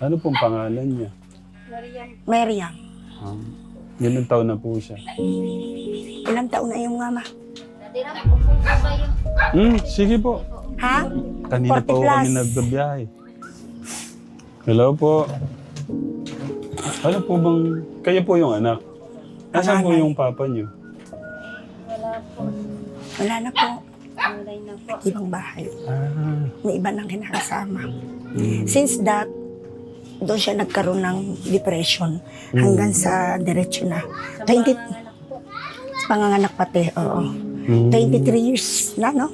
Ano pong pangalan niya? Meriam. Ah, ilang taon na po siya? Ilang taon na yung mama? Sige po. Ha? Kanina 40 pa po plus. kami nagbabiyahe. Hello po. Ano po bang... Kayo po yung anak? Nasaan po Panganay. yung papa niyo? Wala na po. Malay na po. Ibang bahay. Ah. May iba nang kinakasama. Since that, doon siya nagkaroon ng depression hanggang sa diretsyo na. 20, Panganganak po. panganganak pati, oo. 23 years na, no?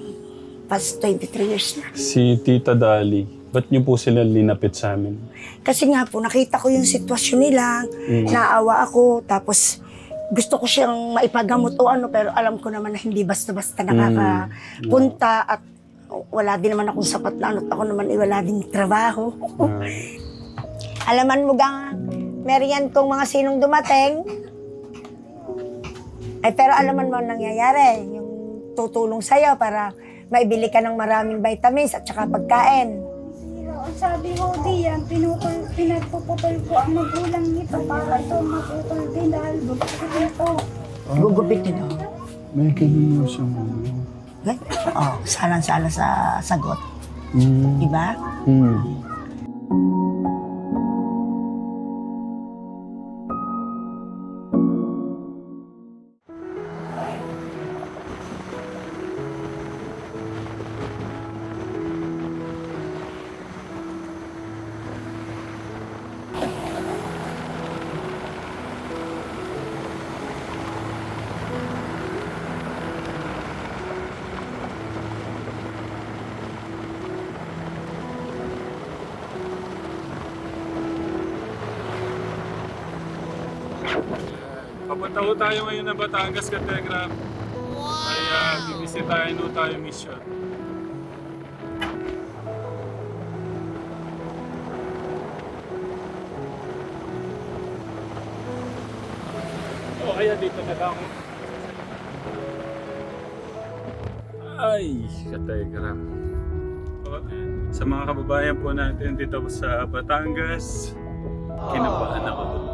Past 23 years na. Si Tita Dali, ba't niyo po sila linapit sa amin? Kasi nga po, nakita ko yung sitwasyon nila, naawa ako, tapos gusto ko siyang maipagamot o ano, pero alam ko naman na hindi basta-basta nakakapunta at wala din naman akong sapat na ano, at ako naman wala din trabaho. Alaman mo gang, Merian, kung mga sinong dumating, ay pero alaman mo ang nangyayari, yung tutulong sa'yo para maibili ka ng maraming vitamins at saka pagkain. Ang sabi ko diyan, pinagpuputol ko ang magulang nito para ito maputol din dahil bukit ito. Gugupitin mo. May ganun siya. Oh, salang-sala sa sagot. Diba? Papunta ko tayo ngayon na Batangas, Kategram. Kaya bibisitahin ho tayo mission. O kaya dito na lang. Ay, Kategram. Sa mga kababayan po natin dito sa Batangas, kinabahan ako doon.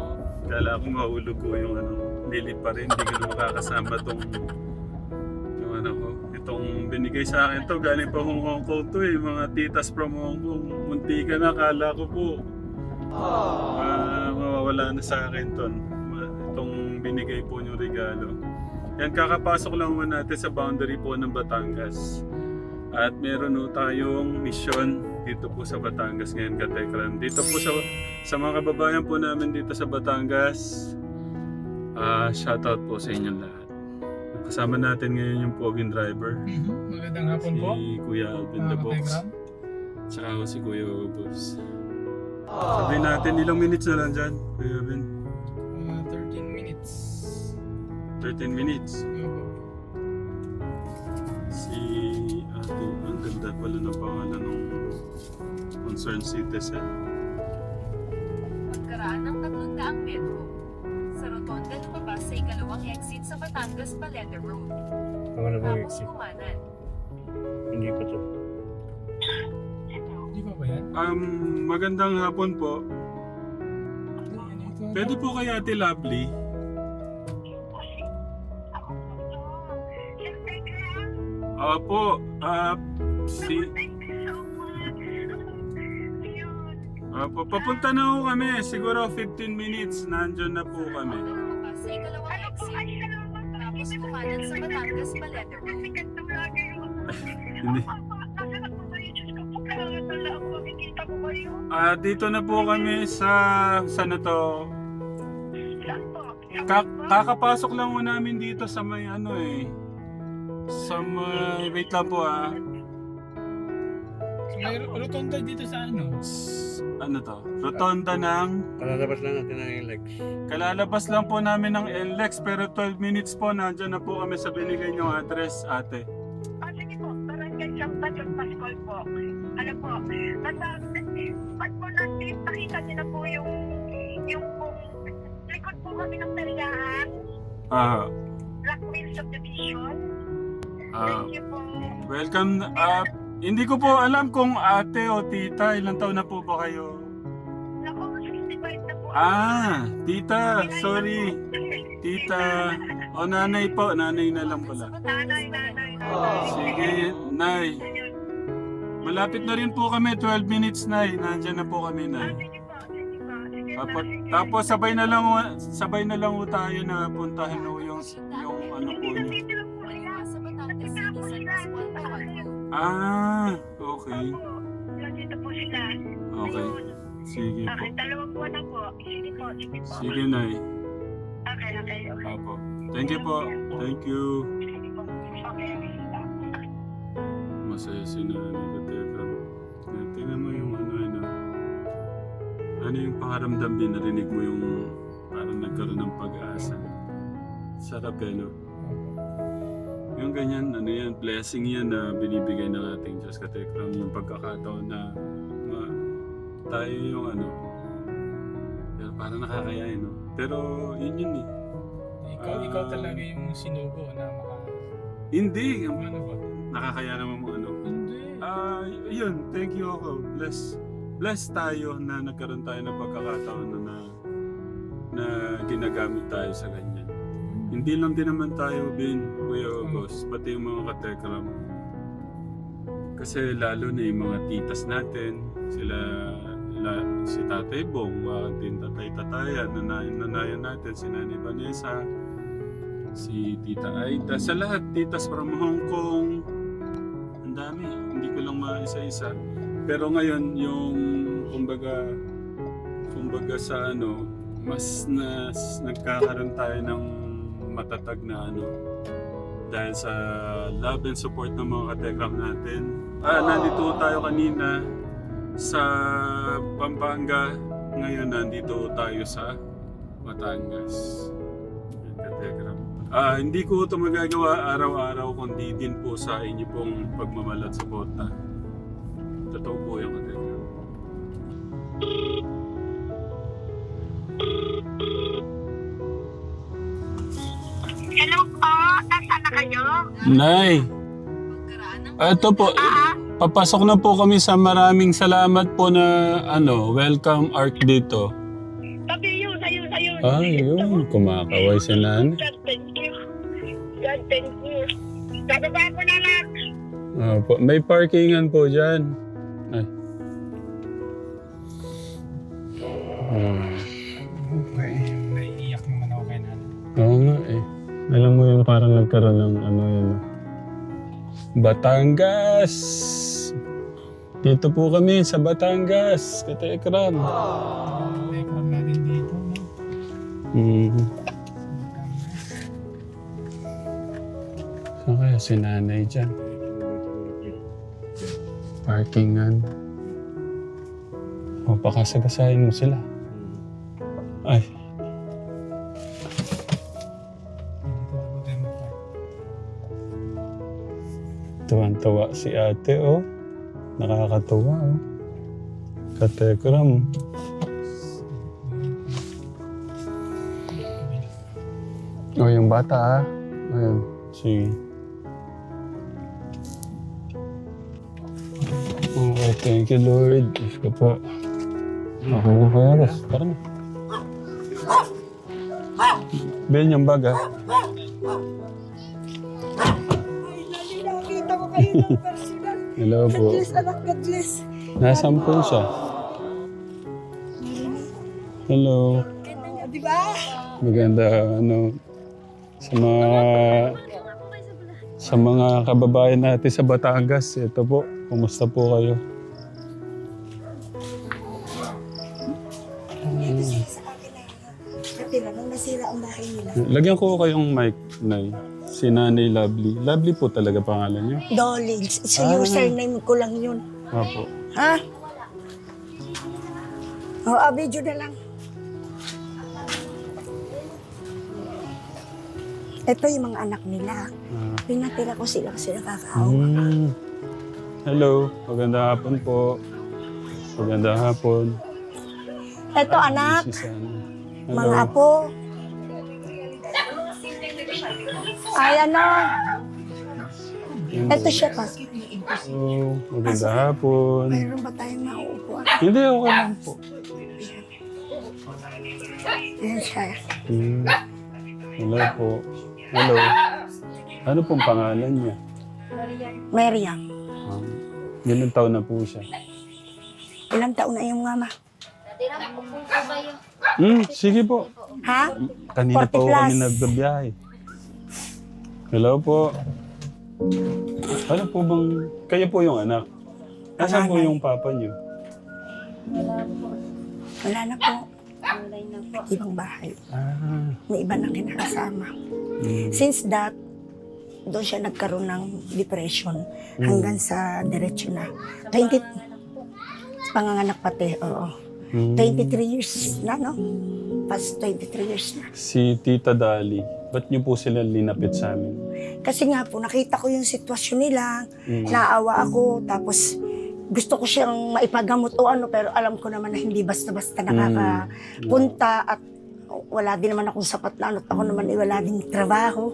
Kala ko mahulog ko yung ano, lili pa rin, hindi ko na makakasama yung ano ko. Itong binigay sa akin to, galing pa Hong Kong to eh, mga titas from Hong Kong. Munti ka na, kala ko po. Mawawala na sa akin to. Itong binigay po yung regalo. Yan, kakapasok lang muna natin sa boundary po ng Batangas. At meron po tayong mission dito po sa Batangas ngayon, Katekram. Dito po sa mga kababayan po namin dito sa Batangas, shoutout po sa inyong lahat. Kasama natin ngayon yung Poging driver. Magandang hapon po. Si Kuya Alvin the Box. Kategram. Tsaka ako si Kuya Obos. Sabihin natin, ilang minutes na lang dyan, Kuya Alvin? 13 minutes. 13 minutes. Opo. Si Ate, ang ganda pala ng pangalan ng concerned citizen. Pagkaraan ng 300 metro, sa rotonda lumabas sa ikalawang exit sa Batangas Paleta Road. Tapos kumanan. Hindi pa to. Di ba ba yan? Magandang hapon po. Pwede po kay Ate Lovely? Opo, papunta na ho kami. Siguro 15 minutes, nandyan na po kami. Lumabas sa ikalawang exit, tapos kumanan sa Batangas Paleta Road. Hindi. Dito na po kami sa na to. Kakapasok lang ho namin dito sa may ano eh. Sa may, wait lang po So, may rotonda dito sa ano? Ano to? Rotonda ng... Kalalabas lang natin ng legs. Kalalabas lang po namin ng NLEX pero 12 minutes po nandyan na po kami sa binigay niyong address, ate. Sige po, Barangay Champa, Paskol po. Ano po, pag po natin, nakita niyo na po yung likod po kami ng talihaan, Blackmail Subdivision. Thank you po. Welcome. Hindi ko po alam kung ate o tita, ilang taon na po ba kayo? Naku, 65 na po. Tita, sorry. Tita. O, nanay po. Nanay na lang pala. Nanay. Sige, Nay. Malapit na rin po kami. 12 minutes, Nay. Nandiyan na po kami, Nay. Sige po. Sige Tapos sabay na lang ho tayo na puntahan ho yung ano po niyo. Dito lang po sila. Sa Batangas City, San Pascual, Tawago. Okay. Dito po sila. Okay. Sige po. Okay, 2 buwan na po. Sige po. Sige, Nay. Okay. Apo. Thank you po. Thank you. Sige po. Okay. Masaya si Nanay Katekram. Tingnan mo yung ano. Ano yung pakaramdam din, narinig mo yung parang nagkaroon ng pag-asa. Sarap no? Yung ganyan, ano yan, blessing yan na binibigay ng ating Diyos Katekram, yung pagkakataon na tayo yung ano, pero parang nakakayain, no? Pero yun eh. Ikaw talaga yung sinugo na Hindi, ano ba? nakakaya naman mo ano. Hindi. Yun, thank you ako. Bless tayo na nagkaroon tayo ng pagkakataon na ginagamit tayo sa ganyan. Hindi lang din naman tayo, Kuya August, pati yung mga katekram. Kasi lalo na yung mga titas natin, si Tatay Bong, din Tatay-Tatayan, nanayan natin, si Nanay Vanessa, si Tita Aida, sa lahat, titas from Hong Kong, ang dami, hindi ko lang maisa-isa. Pero ngayon, yung kumbaga sa ano, mas nagkakaroon tayo ng matatag na ano, dahil sa love and support ng mga katekram natin. Nandito tayo kanina sa Pampanga, ngayon nandito tayo sa Batangas. Katekram. Hindi ko ito magagawa araw-araw kundi din po sa inyo pong pagmamahal at suporta. Totoo po yung katekram. Hello po. Nasaan na kayo? Nay! Ito po, papasok na po kami sa maraming salamat po na welcome arc dito. Sabi yun. Yun, kumakaway si Nan. God, thank you. God, thank you. Bababa ko na lang. May parkingan po dyan. Ay. Okay. Naiiyak naman ako kay nanay. Oo nga eh. Alam mo yung parang nagkaroon ng yun. Batangas! Dito po kami sa Batangas, Katekram. Tekram natin dito, no? Saan kaya si Nanay dyan? Parkingan. Pakasagasahin mo sila. Ay. Tuwan-tuwa si ate, oh. Nakakatuwa, oh. Katekram. Oh, yung bata, Ayun, sige. Okay, thank you, Lord. Diyos ko po. Okay na, Kuya Ros. Tara na. Ben, yung bag, Ay, nakita ko kayo ng personal. Hello God po. bless, anak. God bless. Nasaan po siya? Hello. Ganda niya, di ba? Maganda, sa mga kababayan natin sa Batangas. Ito po, kumusta po kayo? Sa akin na, katira, nung nasira ang bahay nila. Lagyan ko kayong mic, Nay. Si Nanay Lovely. Lovely po talaga pangalan niyo? Dolly, sa username ko lang yun. Opo. Ha? Video na lang. Ito yung mga anak nila. Pinatira ko sila kasi nakakaawa. Hello, magandang hapon po. Magandang hapon. Ito anak, Si Sana. Hello. mga apo. Ay ito siya pa. Hello, magandang hapon. Mayroon ba tayong mauupuan? Hindi, okay lang po. Ayan siya. Hello po. Hello. Ano pong pangalan niya? Miriam. Ilang taon na po siya? Ilang taon na yung mama? Sige po. Ha? Kanina 40 po plus. kami nagbabiyahe. Hello po. Ano po bang... Kayo po yung anak? Nasaan po Panganay. yung papa niyo? Wala na po. Ibang bahay. May iba nang kinakasama. Since that, doon siya nagkaroon ng depression hanggang sa diretsyo na. 20, panganganak pati, oo. 23 years na, no? Past 23 years na. Si Tita Dali, ba't niyo po sila linapit sa amin? Kasi nga po, nakita ko yung sitwasyon nila, naawa ako, tapos gusto ko siyang maipagamot o ano, pero alam ko naman na hindi basta-basta nakakapunta at wala din naman akong sapat na ano, at ako naman wala din trabaho.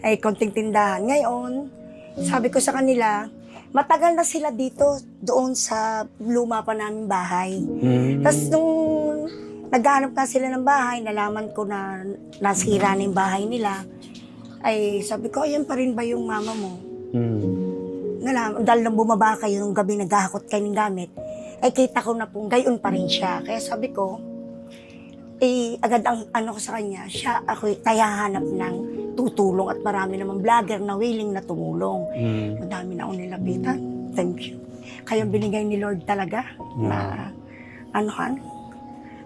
Ay, konting tindahan. Ngayon, sabi ko sa kanila, matagal na sila dito, doon sa luma pa namin bahay. Tapos nung naghahanap na sila ng bahay, nalaman ko na nasira na yung bahay nila, ay sabi ko, ayan pa rin ba yung mama mo? Dahil nang bumaba kayo nung gabi naghahakot kayo ng gamit, ay kita ko na pong gayon pa rin siya. Kaya sabi ko, agad ang ano ko sa kanya, siya ako tayahanap ng tutulong at marami naman vlogger na willing na tumulong. Madami na akong nilapitan. Thank you. Kaya binigay ni Lord talaga na anuhan.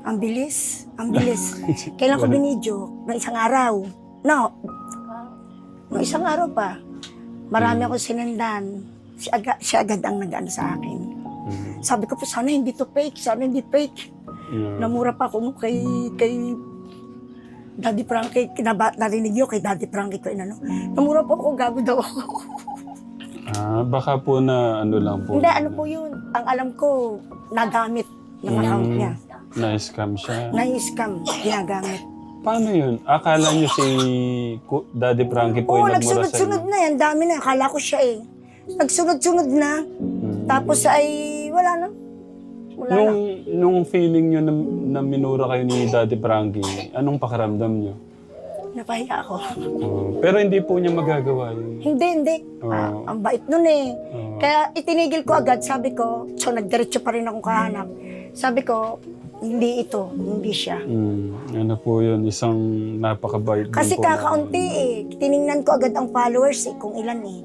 Ang bilis. Ang bilis. Kailan ko binidyo? Ng isang araw. No. Ng isang araw pa. Marami akong sinendan. Siya agad ang nag-ano sa akin. Sabi ko po, sana hindi to fake. Sana hindi fake. Namura pa ako kay Daddy Frankie. Narinig nyo kay Daddy Frankie ko inano. Namura po ako, gago daw ako. Baka po na ano lang po. Hindi, ano po yun. Ang alam ko, nagamit yung account niya. Na-scam siya. Na-scam, ginagamit. Paano yun? Akala niyo si Daddy Frankie po Oo, yung nagmura sa nagsunod-sunod inyo? na yan. Dami na. Akala ko siya eh. Nagsunod-sunod na. Tapos ay wala na. Wala na. Nung feeling niyo na minura kayo ni Daddy Frankie, anong pakiramdam niyo? Napahiya ako. Pero hindi po niya magagawa yun. Hindi. Ang bait nun eh. Kaya itinigil ko agad. Sabi ko, so nagdiretso pa rin akong kahanap. Sabi ko, hindi ito. Hindi siya. Ano po yun? Isang napakabait din Kasi po kakaunti eh. Tiningnan ko agad ang followers eh, kung ilan eh.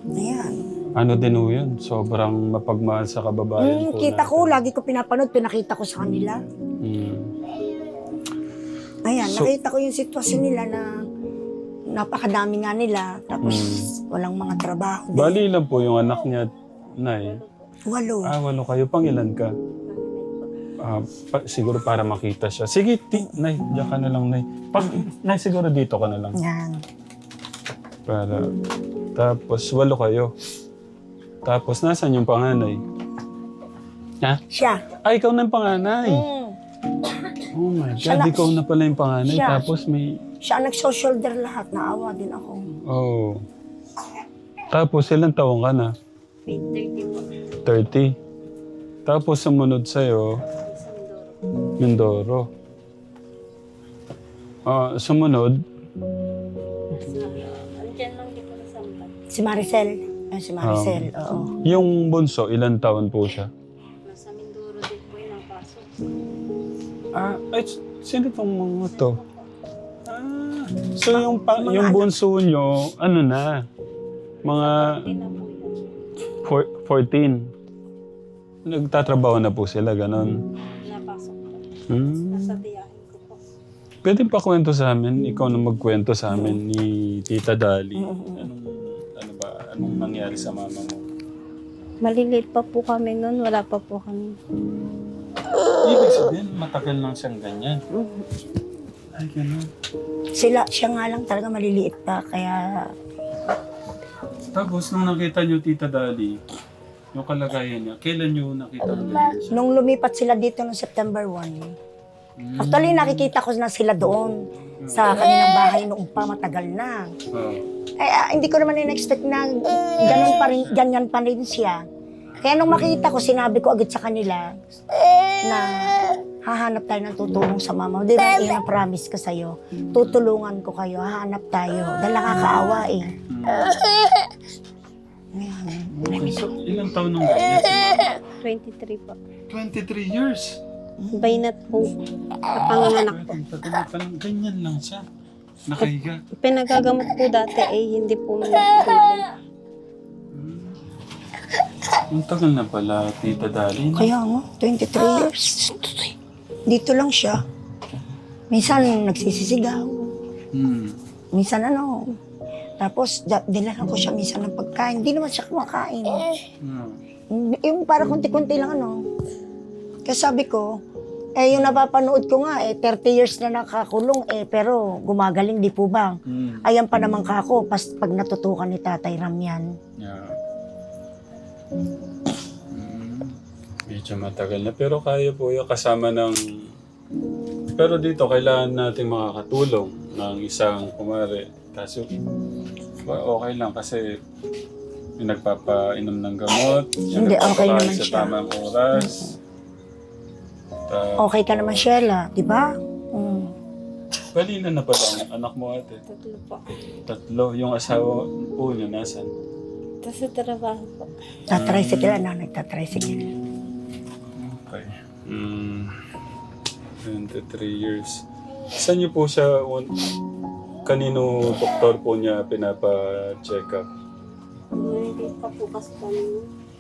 Ayan. Ano din po yun? Sobrang mapagmahal sa kababayan po Kita natin. ko, lagi ko pinapanood, pinakita ko sa kanila. Ayan, nakita ko yung sitwasyon nila na napakadami nga nila, tapos walang mga trabaho. Bali lang po yung anak niya, Nay. 8. 8 kayo. Pangilan ka? Siguro para makita siya. Sige, Nay, diyan ka na lang, Nay. Nay, siguro dito ka na lang. Yan. Para, tapos 8 kayo. Tapos nasan yung panganay? Ha? Siya. Ikaw na yung panganay. Oh my Siya God, na- ikaw na pala yung panganay. Siya. Tapos may... Siya ang nagso-shoulder lahat. Naawa din ako. Oh. Tapos ilang taong ka na? 30. Tapos sumunod sa'yo, Mindoro. Sumunod, Si Maricel. Si Maricel, oo. yung bunso, ilang taon po siya? Nasa Mindoro din po yun ang pasok. Sino itong mga to? So yung bunso nyo, ano na? Mga Hindi na po yun. 14. Nagtatrabaho na po sila, ganon. Napasok po. Hmm. Nasa tiyahin ko po. Pwede pa kwento sa amin, ikaw na magkwento sa amin ni Tita Dali. Anong nangyari sa mama mo? Maliliit pa po kami noon, wala pa po kami. Ibig sabihin, matagal lang siyang ganyan. Ay, gano'n. Siya nga lang talaga maliliit pa, kaya Tapos, nung nakita niyo Tita Dali, yung kalagayan niya, kailan niyo nakita na ganyan siya? nung lumipat sila dito noong September 1, actually nakikita ko na sila doon sa kanilang bahay noong pa matagal na. Hindi ko naman in-expect na ganyan pa rin siya. Kaya nung makita ko, sinabi ko agad sa kanila na hahanap tayo ng tutulong sa mama mo. Di ba, iyan ang promise ko sa'yo. Tutulungan ko kayo, hahanap tayo. Dahil nakakaawa eh. Ayan. Okay, so ilang taon nung ganyan si mama? 23 po. 23 years. Bainat po. Kapanganak po. Ang tagal na palang ganyan lang siya. Nakahiga. Pinagagamot po dati hindi po gumaling. Ang tagal na pala, Tita Dali. No? Kaya nga, 23 years. Dito lang siya. Minsan nagsisisigaw. Minsan Tapos, dinalan ko siya minsan ng pagkain. Hindi naman siya kumakain. Yung para kunti-kunti lang Kaya sabi ko, yung napapanood ko nga, 30 years na nakakulong, pero gumagaling, di po ba? Ayan pa naman kako, pag natutukan ni Tatay Ram yan. Yeah. Medyo matagal na, pero kaya po yung kasama ng... Pero dito, kailangan nating makakatulong ng isang kumare. Kasi okay lang kasi yung nagpapainom ng gamot, yung Hindi, okay nagpapakain naman sa siya. tamang oras. Okay ka naman, Sheila, di ba? Balina na pala ang anak mo ate. 3 po. 3. Yung asawa po niya, nasan? Tapos sa trabaho po. Tatricycle, nagtatricycle. Okay. 23 years. Saan niyo po siya, kanino doktor po niya pinapa-check up? Hindi pa po kasi kami.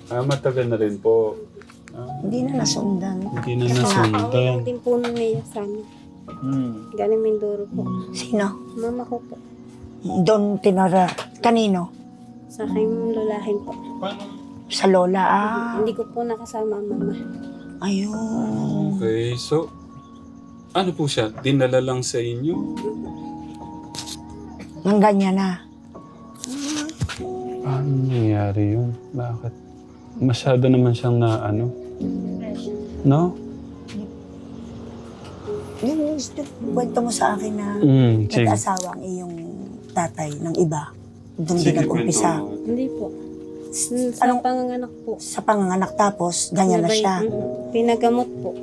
Matagal na rin po. Hindi na nasundan. Hindi na Paulang nasundan. din po nung niya sa amin. Galing Mindoro po. Sino? Mama ko po. Doon tinara. Kanino? Sa aking lolahin po. Paano? Sa lola. Hindi ko po nakasama ang mama. Ayun. Okay, so, ano po siya? Dinala lang sa inyo? Nang ganyan na. Paano nangyari yun? Bakit? Masyado naman siyang na ano? No? Yung kwento mo sa akin na Sige. nag-asawa ang iyong tatay ng iba. Doon din Sige, nag-umpisa. kwento mo. Hindi po. Sa Anong- panganganak po. Sa panganganak tapos, ganyan na siya. Pinagamot po.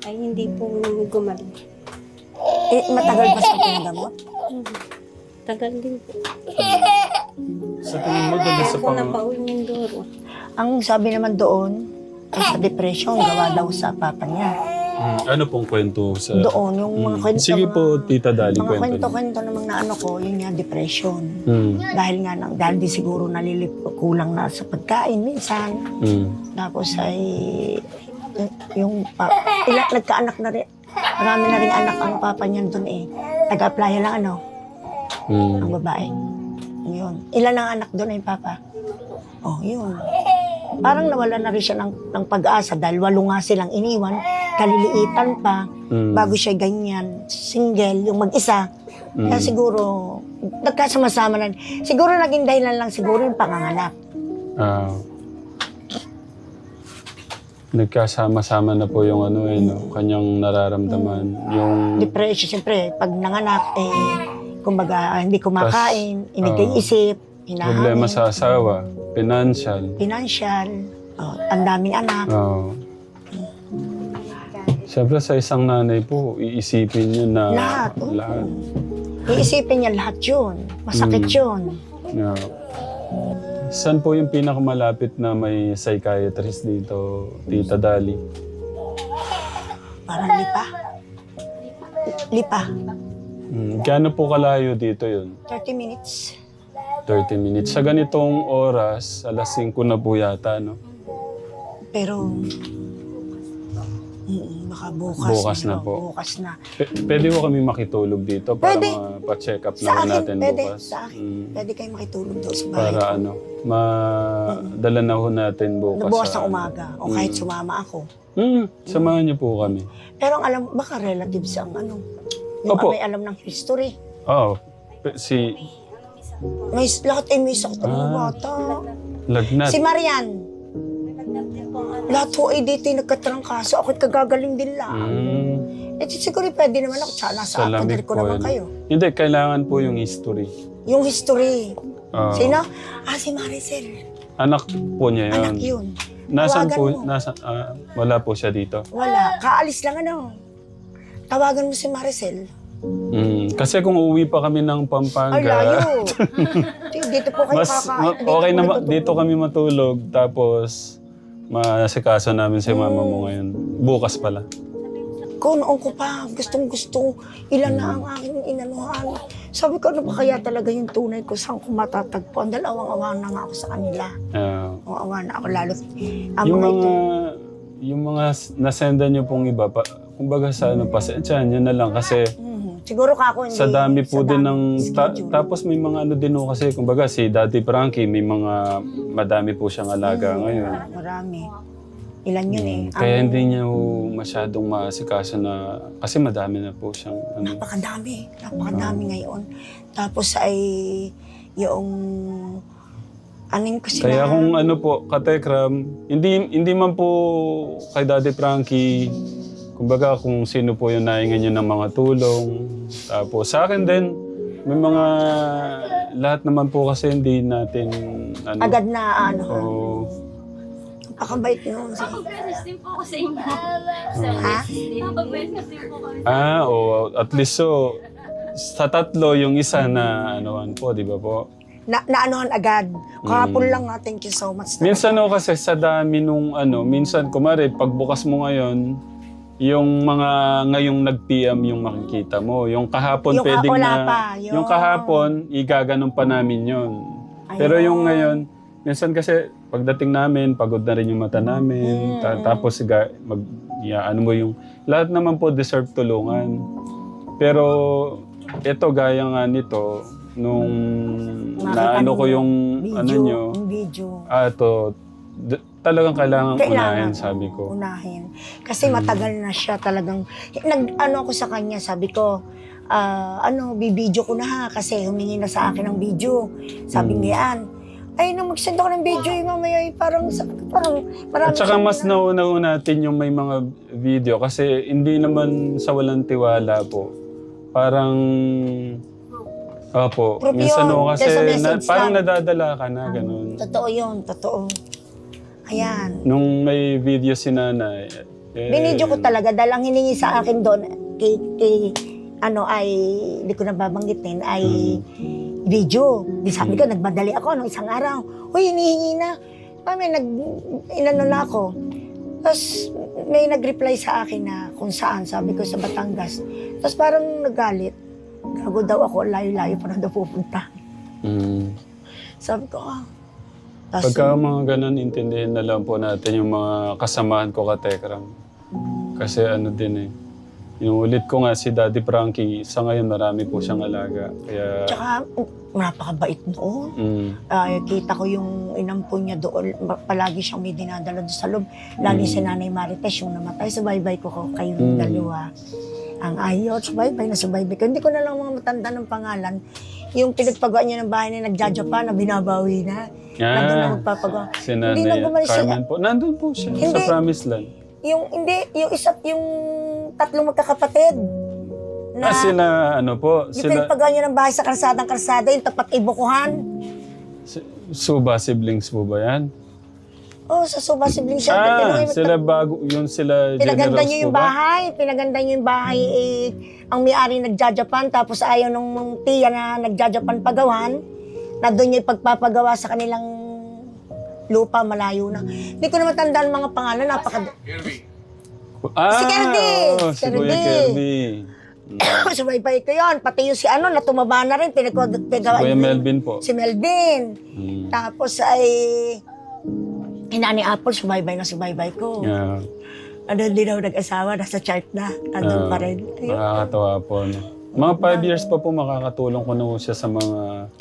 Ay hindi po gumaling. Matagal ba siya pinagamot? Tagal din po. Sa tingin mo, dala sa Ako napauwi Mindoro. Ang sabi naman doon, sa depression, gawa daw sa papa niya. Ano pong kwento sa... Doon, yung mga kwento. Sige po, Tita Dali, Mga kwento. kwento-kwento namang na ano ko, yun nga, depression. Mm. Dahil di siguro kulang na sa pagkain minsan. Tapos ay, nagkaanak na rin. Marami na rin anak ang papa niyan doon Taga-apply lang ang babae. Yun. Ilan ang anak doon papa? Oh, yun. Parang nawala na rin siya ng pag-asa dahil 8 nga silang iniwan. Kaliliitan pa. Bago siya ganyan. Single, yung mag-isa. Kaya siguro, nagkasama-sama na. Siguro naging dahilan lang siguro yung panganganak. Nagkasama-sama na po yung kanyang nararamdaman. Yung... Depression, siyempre, pag nanganak, kumbaga, hindi kumakain, inigay-isip, hinahamin. Problema sa asawa, financial. Ang daming anak. Siyempre sa isang nanay po, iisipin niyo na Lahat. lahat. Iisipin niya lahat yun. Masakit yun. Yeah. Saan po yung pinakamalapit na may psychiatrist dito, Tita Dali? Parang lipa. Gaano po kalayo dito yun? 30 minutes. 30 minutes. Sa ganitong oras, alas 5 na po yata, no? Pero, baka bukas. Bukas na po. Bukas na. Pwede ko kami makitulog dito para Pwede. pa-check up Sa na akin, natin pwede. bukas. Sa akin. Pwede kayo makitulog daw sa bahay. Para madala na ho natin bukas. Bukas sa ng umaga. O kahit sumama ako. Samahan niyo po kami. Pero ang alam, baka relatives ang yung Opo. may alam ng history. Oo. May lahat may sakit ng mga bata. Lagnat. Si Marian. Lahat ho dito yung nagkatrangkaso. Ako'y kagagaling din lang. Siguro pwede naman ako. Tsaka nasa lamig akin ko po naman yun. kayo. Hindi, kailangan po yung history. Yung history. Oo. Sino? Si Maricel. Anak po niya yun. Anak yun. Nasaan Tawagan po? mo. Wala po siya dito. Wala. Kaalis lang ano. Tawagan mo si Maricel. Kasi kung uwi pa kami ng Ay, Pampanga, layo. Dito po kayo okay na dito kami matulog. Tapos, masikaso namin si mama mo ngayon. Bukas pala. Kung noon ko pa, gustong-gusto, ilan na ang aking inanuhan. Sabi ko, ano ba kaya talaga yung tunay ko? Saan ko matatagpuan? Dahil awang-awa na nga ako sa kanila. Awa na ako lalo. Yung mga nasendan niyo pong iba, kumbaga sa pasensyahan niyo na lang kasi siguro ka ako hindi. sa dami po din ng... schedule. tapos may mga ano din ho kasi, kumbaga si Daddy Frankie, may mga madami po siyang alaga ngayon. Marami. Ilan yun eh. Kaya hindi niya ho masyadong maasikaso na... Kasi madami na po siyang... Napakadami ngayon. Tapos ay yung... Aning ko sila. Kaya kung ano po, Katekram, hindi man po kay Daddy Frankie, kumbaga kung sino po yung nahingan niyo ng mga tulong. Tapos sa akin din, may mga... Lahat naman po kasi hindi natin... Agad na ano. Napakabait noon. Mapag-message din po ako sa inyo. Ha? Mapag-message din po kami. At least so, sa tatlo, yung isa na anoan po, di ba po? Naanohan agad. Kahapon lang nga, thank you so much. Minsan kasi sa dami nung minsan kumari, pagbukas mo ngayon, yung mga ngayong nag-PM yung makikita mo. Yung kahapon Yung pwedeng wala na... pa, Yung kahapon, igaganon pa namin yun. Pero yung ngayon, minsan kasi pagdating namin, pagod na rin yung mata namin. Tapos ano mo yung... Lahat naman po deserve tulungan. Pero ito, gaya nga nito, nung naano ko yung video, nyo, video. Talagang kailangan unahin, sabi ko. Unahin. Kasi matagal na siya talagang, ako sa kanya, sabi ko, bibidyo ko na ha, kasi humingi na sa akin ng video. Sabi niyan, ay, nung mag-send ako ng video, mamaya parang marami. At saka mas nauna natin yung may mga video, kasi hindi naman sa walang tiwala po. Parang... Opo, minsan kasi parang nadadala ka na, ganun. Totoo yun, totoo. Ayan. Nung may video si nanay, Binidyo ko talaga dahil ang hiningi sa akin doon, hindi ko na babanggitin, ay video. Di sabi ko, nagmadali ako isang araw. Uy, hinihingi na. Inano na ako. Tapos may nag-reply sa akin na kung saan, sabi ko sa Batangas. Tapos parang nagalit. Gago daw ako, layo-layo pa na daw pupunta. Sabi ko, Pagka mga ganun, intindihin na lang po natin yung mga kasamahan ko Katekram. Kasi din yung ulit ko nga si Daddy Frankie, sa ngayon marami po siyang alaga. Kaya... Tsaka, napakabait noon. Kita ko yung inampun niya doon. Palagi siyang may dinadala doon sa loob. Lalo si Nanay Marites, yung namatay. Subaybay ko kayong dalawa. Ang ayot, subaybay ko. Hindi ko na lang mga matanda ng pangalan. Yung pinagpagawa niya ng bahay na nagja-Japan na binabawi na. Nandun na magpapagawa. Si Nanay Carmen po. Nandun po siya sa Promised Land. Yung tatlong magkakapatid. Sila, Yung pinagpagawa niya ng bahay sa kalsada, yung tapat ibukuhan. Suba siblings po ba yan? Sa Suba siblings siya. Sila Pinaganda niyo yung po ba? bahay. Pinaganda niyo yung bahay. Ang may-ari nagja-Japan, tapos ayaw nung tiya na nagja-Japan pagawan, na doon niya ipagpapagawa sa kanilang lupa, malayo na. Hindi ko naman tandaan mga pangalan, Si Kirby! Si Kuya Kirby. Subaybay ko yun. Pati yung si na tumaba na rin. Pinagpagawa. Kuya Melvin po. Si Melvin. Tapos ay... Inani Apple, subaybay ko. Yeah. Hindi daw nag-asawa, nasa chart na. Andun pa rin. Makakatawa po. Mga 5 years pa po makakatulong ko na po siya sa mga...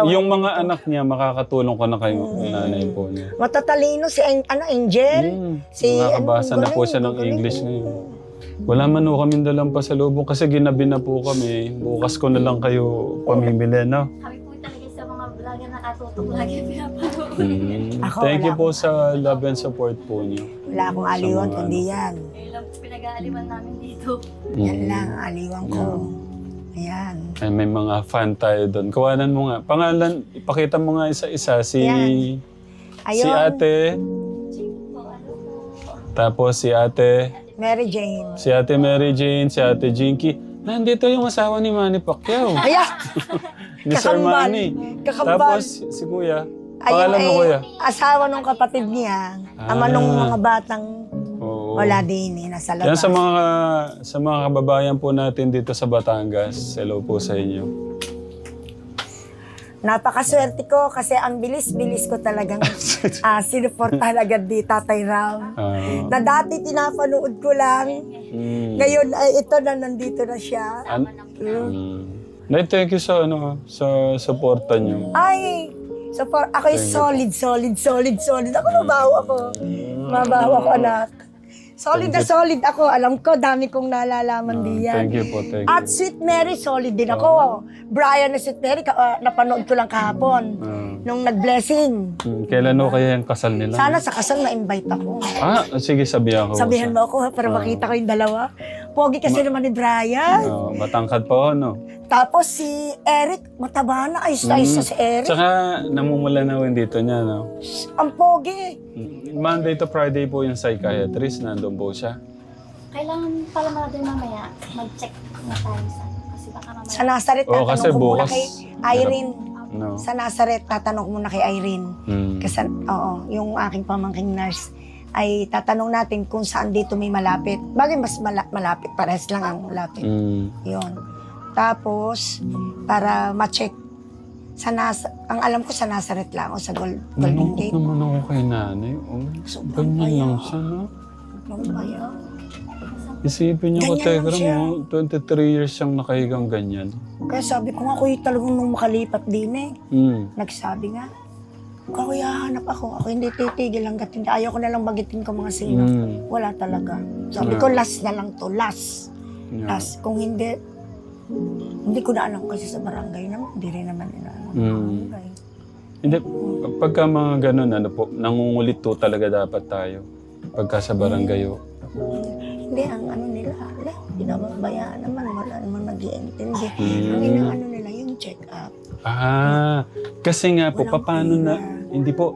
yung mga anak niya, makakatulong ko na kay nanay po niya. Matatalino si Angel. Nakakabasa na po siya ng English ngayon. Wala man ho kami dalang pasalubong kasi ginabi na po kami. Bukas ko na lang kayo pamimili, no? Kami po talaga sa mga vlogger nakatutok lagi pinapanood. Thank you po sa love and support po niyo. Wala akong aliwan, kundi yan. Ngayon lang po pinag-aaliman namin dito. Yan lang, aliwan ko. Ayan. Ay, may mga fan tayo doon. Kawanan mo nga. Pangalan, ipakita mo nga isa-isa. Si Ayun. ate. Si Tapos si Ate Mary Jane. Mary Jane, si Ate Jinky. Nandito yung asawa ni Manny Pacquiao. Ayan! Ni Sir kakambal. Manny. Kakambal. Tapos si Kuya. Ayun Pangalan mo, Kuya? asawa nung kapatid niya. Ama nung mga batang Oo. wala din eh, nasa Yan labas. sa mga kababayan po natin dito sa Batangas. Hello po sa inyo. Napakaswerte ko kasi ang bilis-bilis ko talagang sinuportahan agad di Tatay Ram. Na dati tinapanood ko lang. Ngayon ay ito na nandito na siya. Nay, thank you sa sa suporta niyo. Ay, ako'y solid. Ako mabaho ako anak. Solid na solid ako. Alam ko, dami kong nalalaman diyan. Thank you po, thank you. At Sweet Mary, solid din ako. Brian na Sweet Mary, napanood ko lang kahapon. Nung nag-blessing. Kailan ho kaya yung kasal nila? Sana sa kasal na-invite ako. Sige, sabihan ko. Sabihan mo ako ha, para makita ko yung dalawa. Pogi kasi naman ni Brian. Matangkad pa ho, no? Tapos si Eric, mataba na. Ayos na si Eric. Tsaka namumula na rin dito niya, no? Ang pogi. Monday to Friday po yung psychiatrist. Nandun po siya. Kailangan pala natin mamaya mag-check na tayo kasi baka mamaya. Sa Nazareth, Oo, kasi tatanong ko muna bukas. kay Irene. No. Sa Nazareth, tatanong ko muna kay Irene. Kasi, yung aking pamangking nurse, ay tatanong natin kung saan dito may malapit. Bagay mas malapit, parehas lang ang malapit. Yun. Tapos, para ma-check, ang alam ko sa Nazareth lang o sa Golden Nalungkot Gate. naman ako kay nanay. Ganyan lang siya, no? Ano ba yan? Isipin niyo ko, Ganyan lang Tegra siya. mo, 23 years siyang nakahigang ganyan. Kaya sabi ko nga, kuya, talagang nung makalipat din eh. Nagsabi nga, kuya, hanap ako. Ako hindi titigil hanggat hindi. Ayaw ko na lang bagitin ko mga sino. Wala talaga. Sabi ko, last na lang to. Last. Last. Kung hindi ko na alam kasi sa barangay naman. Hindi rin naman nila. Hindi, pagka mga ganun, nangungulit to talaga dapat tayo. Pagka sa barangay. Hindi, ang ano nila, pinababayaan naman. Wala naman nag-iintindi. Ang inaano nila, yung check-up. Kasi nga po, Walang paano na, pera. hindi po,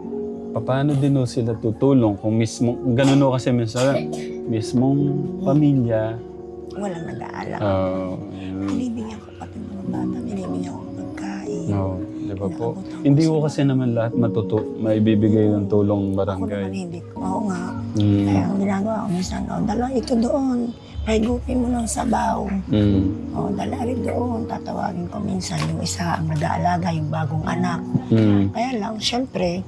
paano din ho sila tutulong kung mismo, ganun ho kasi minsan, mismong pamilya. Walang nag-aalam. Binibigyan ko pati mga bata, binibigyan ko pagkain. No, di ba po? Hindi ko kasi naman lahat maibibigay ng tulong Ako naman barangay. hindi ko. Oo nga. Kaya ang ginagawa ko, minsan, dala ito doon. Paigupin mo ng sabaw. Dala rin doon. Tatawagin ko minsan yung isa ang nag-aalaga, yung bagong anak. Kaya lang, syempre,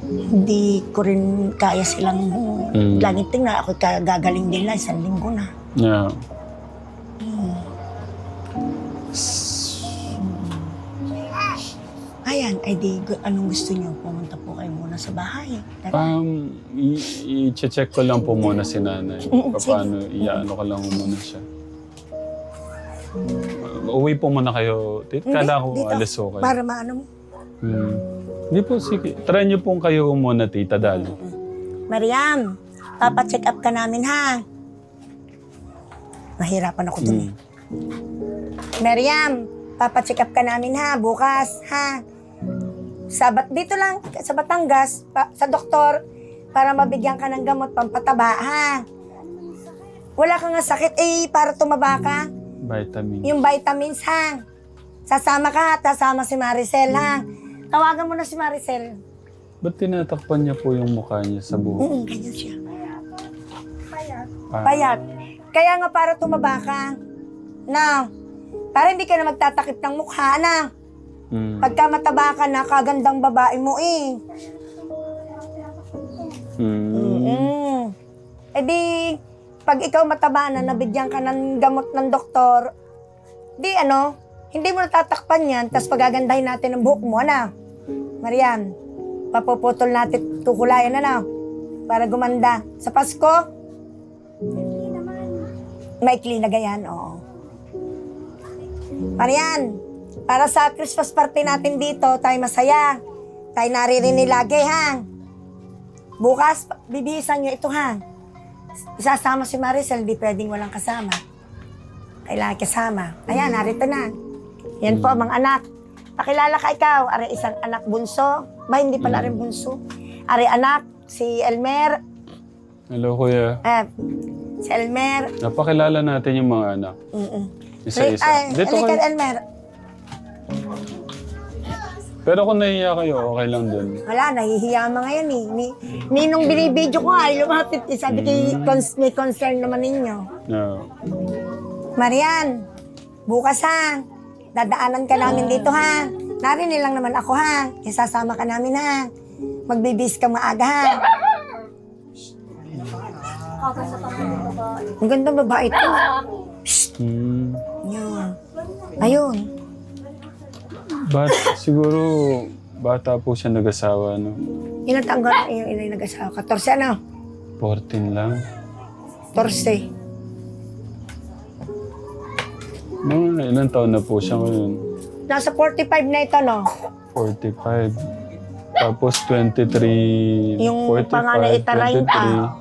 hindi ko rin kaya silang laging tingnan. Ako gagaling din lang, 1 linggo na. Yeah. Ayan, ay di, anong gusto niyo? Pumunta po kayo muna sa bahay. I-check ko lang po muna si nanay. Paano, iyaano ko lang muna siya. Uwi po muna kayo. Kala ko dito, alis ko kayo. Para maano mo. Hindi po, sige. Try niyo pong kayo muna, Tita Dali. Mariam, papacheck up ka namin ha. Nahirapan ako dun eh. Mariam, papacheck up ka namin ha, bukas ha. Dito lang, sa Batangas, sa doktor, para mabigyan ka ng gamot pampataba ha. Wala ka nga sakit para tumaba ka. Vitamin. Yung vitamins ha. Sasama ka at sasama si Maricel ha. Tawagan mo na si Maricel. Ba't tinatakpan niya po yung mukha niya sa buhok? Ganyan siya. Ah, Payat. Kaya nga para tumaba ka. Na, para hindi ka na magtatakip ng mukha na. Pagka mataba ka na, kagandang babae mo eh. E di, pag ikaw mataba na, nabigyan ka ng gamot ng doktor, di hindi mo natatakpan yan, tapos pagagandahin natin ang buhok mo, Marian, papuputol natin, kukulayan para gumanda. Sa Pasko, maikli na ganyan, oo. Marian, para sa Christmas party natin dito, tayo masaya. Tayo naririnig lagi, ha? Bukas, bibihisan nyo ito, ha? Isasama si Maricel, di pwedeng walang kasama. Kailangan kasama. Ayan, narito na. Yan po, mga anak. Pakilala ka ikaw. Are isang anak bunso. Ba, hindi pala rin bunso. Are anak, si Elmer. Hello, kuya. Si Elmer. Napakilala natin yung mga anak. Isa-isa. Dito Halika, kayo. Elmer. Pero kung nahiya kayo, okay lang dun. Wala, nahihiya mga yan eh. Nung binibidyo ko ay lumapit eh. Sabi may concern naman ninyo. No. Marian, bukas ha. Dadaanan ka namin dito ha. Narinig lang naman ako ha. Isasama ka namin ha. Magbibis ka maaga ha. Ang ganda babae ito. Yun. Ayun. Siguro, bata po siya nag-asawa, no? Ilang taon ka yung inay nag-asawa? 14 ano? 14 lang. 14. Mga ilang taon na po siya ngayon? Nasa 45 na ito, no? 45. Tapos 23, Yung 45, panganay itarayin pa.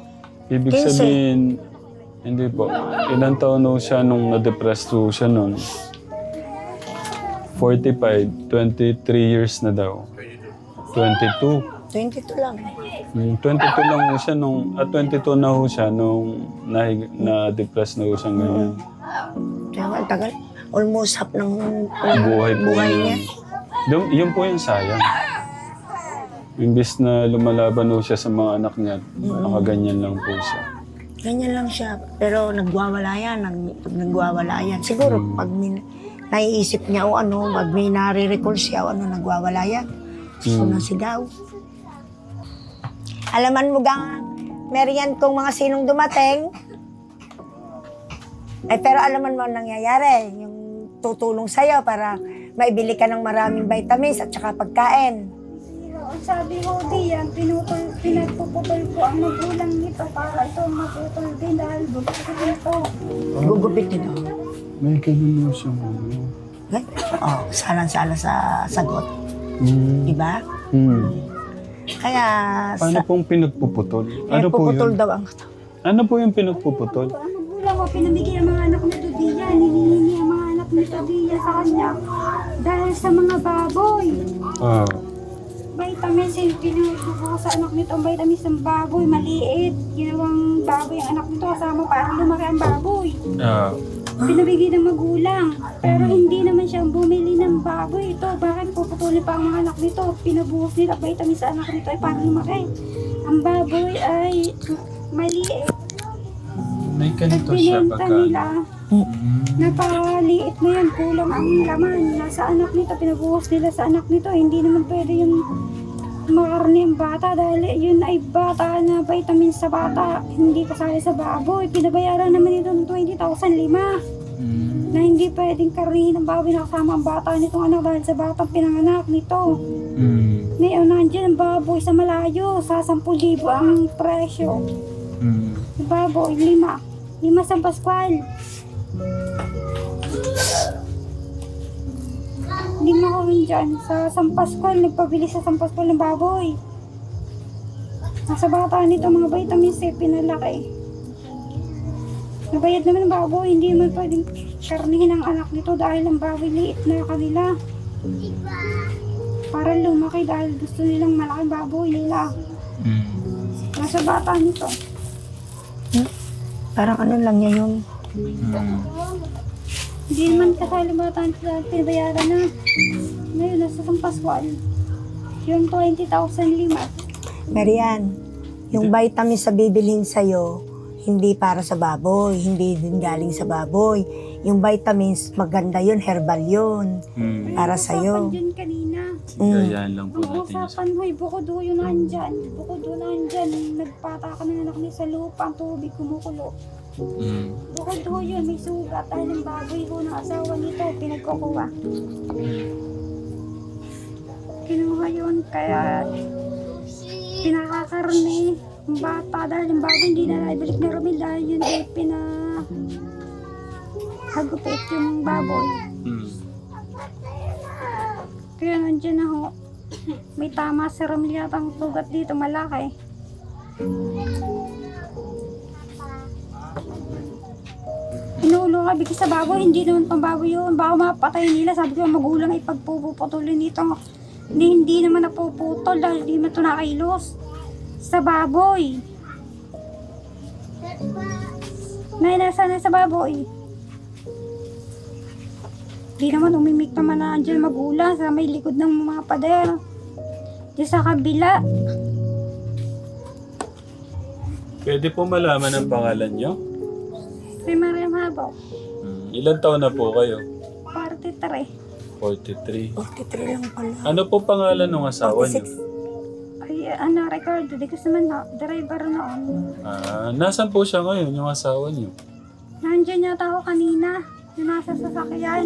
23. Ibig 15. sabihin, hindi po. Ilang taon na siya nung na-depress po siya nun? 45, 23 years na daw. 22. 22 lang. 22 lang ho siya nung, 22 na ho siya nung na-depress na ho siya ngayon. Kaya ang tagal. Almost half ng Buhay po niya. Yun po yung sayang. Imbis na lumalaban ho siya sa mga anak niya, nakaganyan lang po siya. Ganyan lang siya. Pero nagwawala yan. Pag nagwawala yan. Siguro pag naiisip niya o ano, pag may nare-recall siya o ano, nagwawala yan. Gusto na sigaw. Alaman mo gang, Marian, kung mga sinong dumating, pero alaman mo ang nangyayari. Yung tutulong sa'yo para maibili ka ng maraming vitamins at saka pagkain. Ang sabi ko diyan, pinagpuputol ko ang magulang nito para ito maputol din dahil bukod ito. Gugupitin o. May ganun ho siya ano. Salang-sala sa sagot. Diba? Kaya Paano pong pinagpuputol? Ano po pinagpuputol yun? daw ang Ano po yung pinagpuputol? Ang magulang ko, pinamigay ang mga anak nito diyan, hinihingi ang mga anak nito diyan sa kanya dahil sa mga baboy. Vitamins, pinubuko sa anak nito ang vitamins ng baboy, maliit. Ginawang baboy ang anak nito kasama para lumaki ang baboy. Pinabigay ng magulang. Pero hindi naman siya bumili ng baboy ito. Bakit puputulin pa ang mga anak nito? Pinabuhos nila vitamins sa anak nito ay para lumaki. Ang baboy ay maliit. May ganito siya Pinenta nila. Napaliit na yan, kulang ang laman. Nasa anak nito, pinabuhos nila sa anak nito. Hindi naman pwede yung makarni ang bata dahil yun ay bata na vitamins sa bata. Hindi kasali sa baboy. Pinabayaran naman ito ng 20,005 na hindi pwedeng karnihin ng baboy na kasama ang bata nitong anak dahil sa batang pinanganak nito. Ngayon, nandiyan ang baboy sa malayo. Sa 10,000 ang presyo. Ang baboy, 5 sa Pascual. 5 ko rin dyan. Sa San Pascual, nagpabili sa San Pascual ng baboy. Nasa bata nito, mga vitamins C, pinalaki. Nabayad naman ng baboy, hindi naman pwedeng karnihin ang anak nito dahil ang baboy liit na kanila. Para lumaki dahil gusto nilang malaking baboy nila. Nasa bata nito. parang ano lang niya yun. Hindi naman kasali bata nito dahil pinabayaran na. Ngayon, nasa San Pascual. Yung 20,005. Marian, yung vitamins sa bibilhin sa'yo, hindi para sa baboy, hindi din galing sa baboy. Yung vitamins, maganda yun, herbal yun. Para sa'yo. Usapan dyan kanina. Gayaan lang po Ang natin yun. usapan mo, bukod doon yun nandyan. Bukod doon nandyan, nagpata ka ng anak niya sa lupa, ang tubig kumukulo. Bukod doon yun, may sugat dahil ang baboy ko ng asawa nito, pinagkukuha. Kinuha yun, kaya pinakakarne ang bata dahil ang baboy hindi na naibalik na Romel dahil yun ay pinahagupit yung baboy. Kaya nandiyan na ho. May tama si Romel yata ang sugat dito, malaki. Inuulo ka bigla sa baboy, hindi naman pang baboy yun. Baka mapatay nila, sabi ko magulang ay pagpuputulin nito. Hindi naman napuputol dahil hindi man ito nakailos. Sa baboy. Nay, nasa na sa baboy? Di naman umimik naman na andyan magulang sa may likod ng mga pader. Di sa kabila. Pwede po malaman ang pangalan nyo? Si Mariam Habaw. Ilan taon na po kayo? 43. 43. 43 lang pala. Ano po pangalan ng asawa niyo? 46. Ay, ano, Ricardo, di kasi naman na, driver noon. Nasaan po siya ngayon, yung asawa niyo? Nandiyan yata ako kanina. Yung nasa sasakyan.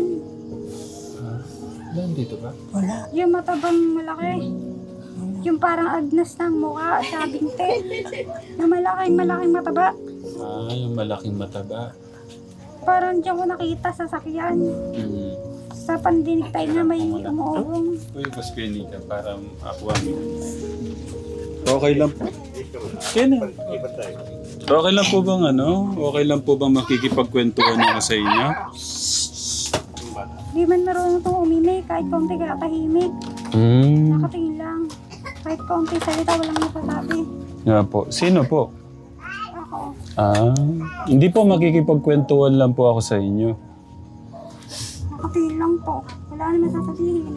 Nandito ba? Wala. Yung matabang malaki. Yung parang agnas ng mukha sa binte. Na malaking mataba. Yung malaking mataba. Parang diyan ko nakita sa sakyan. Sa pandinig tayo na may umuurong. Uy, mas ka para makuha mo. Okay lang po. Kena. Okay lang po bang Okay lang po bang makikipagkwentuhan ako sa inyo? Di man marunong itong umimik. Kahit konti kaya tahimik. Nakatingin lang. Kahit konti salita walang nasasabi. Nga po. Sino po? Ako. Hindi po makikipagkwentuhan lang po ako sa inyo. Nakatingin lang po. Wala naman sasabihin.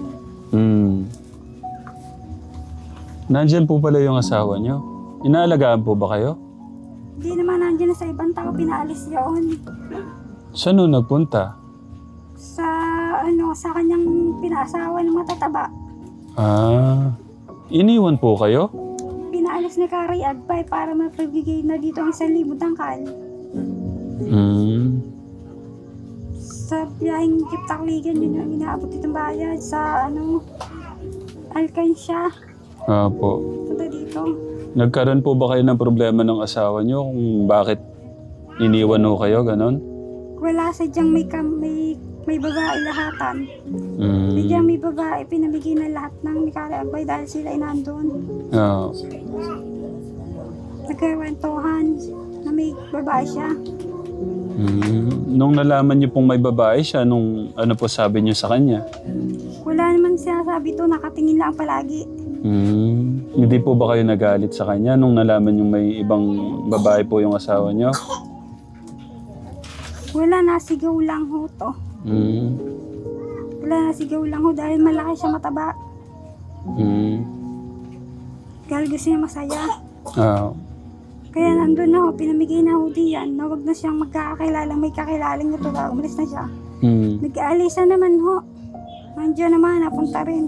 Nandyan po pala yung asawa niyo. Inaalagaan po ba kayo? Hindi naman nandiyan na sa ibang tao. Pinaalis yun. Saan nung nagpunta? Sa kanyang pinaasawa ng matataba. Iniwan po kayo? Pinaalis ni Kari Agbay para mapagbigay na dito ang 1,000 tangkal. Sa biyaheng Kiptakligan, yun yung inaabot itong bayad sa Alkansya. Po. Punta dito. Nagkaroon po ba kayo ng problema ng asawa niyo kung bakit iniwan ho kayo, ganon? Wala sadyang may babae lahatan. Sadyang may babae, pinamigay na lahat ng ni Kari Agbay dahil sila ay nandun. Nagkakwentuhan na may babae siya. Nung nalaman niyo pong may babae siya, ano po sabi niyo sa kanya? Wala naman sinasabi to, nakatingin lang palagi. Hindi po ba kayo nagalit sa kanya nung nalaman niyo may ibang babae po yung asawa niyo? Wala, nasigaw lang ho to. Wala, nasigaw lang ho dahil malaki siya mataba. Dahil gusto niya masaya. Kaya nandun na ho, pinamigay na ho diyan na wag na siyang magkakakilalang may kakilalang na to, umalis na siya. Nag-aalisa naman ho. Nandiyan naman, napunta rin.